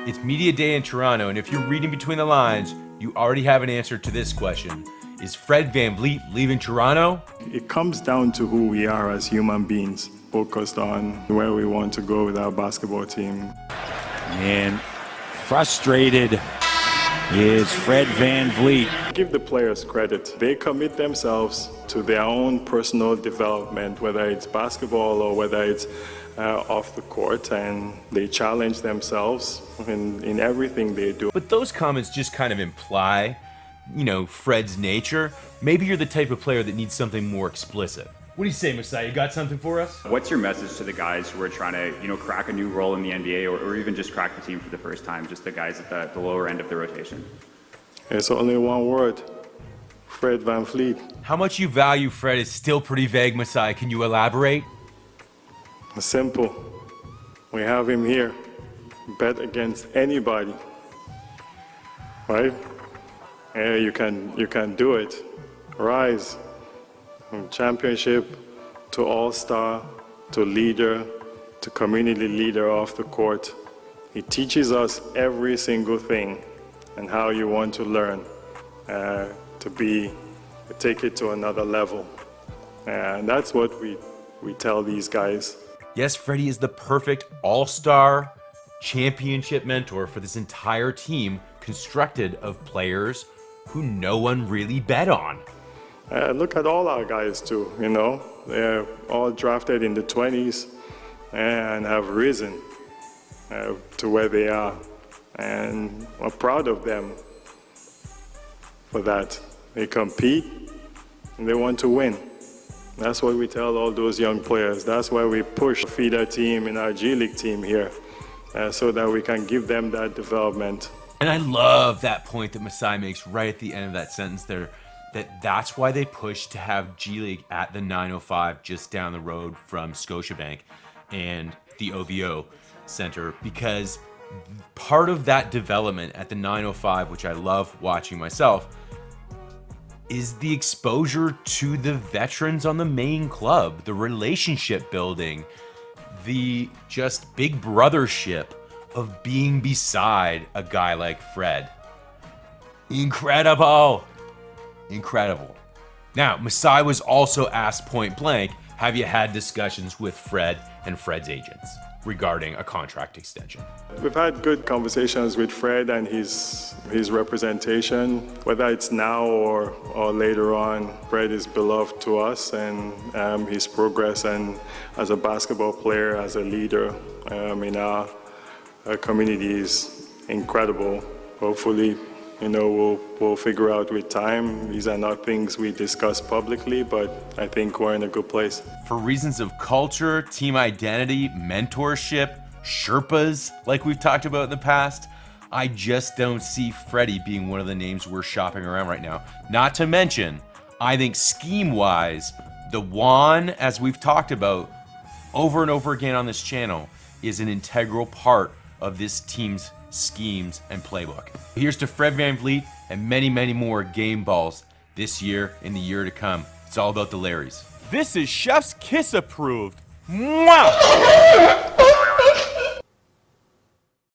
It's media day in Toronto, and if you're reading between the lines, you already have an answer to this question. Is Fred VanVleet leaving Toronto? It comes down to who we are as human beings, focused on where we want to go with our basketball team. And frustrated is Fred VanVleet. Give the players credit. They commit themselves to their own personal development, whether it's basketball or whether it's off the court, and they challenge themselves in everything they do. But those comments just kind of imply, Fred's nature. Maybe you're the type of player that needs something more explicit. What do you say, Masai? You got something for us? What's your message to the guys who are trying to, crack a new role in the NBA or even just crack the team for the first time, just the guys at the lower end of the rotation? It's only one word: Fred VanVleet. How much you value Fred is still pretty vague, Masai. Can you elaborate? Simple. We have him here. Bet against anybody, right? Yeah, you can do it. Rise from championship to all-star to leader to community leader off the court. He teaches us every single thing and how you want to learn to take it to another level. And that's what we tell these guys. Yes, Freddie is the perfect all-star championship mentor for this entire team constructed of players who no one really bet on. Look at all our guys too, They're all drafted in the 20s and have risen to where they are. And we're proud of them for that. They compete and they want to win. That's what we tell all those young players. That's why we push a feeder team in our G League team here, so that we can give them that development. And I love that point that Masai makes right at the end of that sentence there, that's why they push to have G League at the 905 just down the road from Scotiabank and the OVO Center, because part of that development at the 905, which I love watching myself, is the exposure to the veterans on the main club, the relationship building, the just big brothership of being beside a guy like Fred. Incredible. Now, Masai was also asked point blank, have you had discussions with Fred and Fred's agents regarding a contract extension? We've had good conversations with Fred and his representation. Whether it's now or later on, Fred is beloved to us, and his progress and as a basketball player, as a leader in our community is incredible. Hopefully, we'll figure out with time. These are not things we discuss publicly, but I think we're in a good place. For reasons of culture, team identity, mentorship, Sherpas, like we've talked about in the past, I just don't see Freddie being one of the names we're shopping around right now. Not to mention, I think scheme-wise, the Juan, as we've talked about over and over again on this channel, is an integral part of this team's schemes and playbook. Here's to Fred VanVleet and many, many more game balls this year and the year to come. It's all about the Larrys. This is Chef's Kiss approved. Mwah!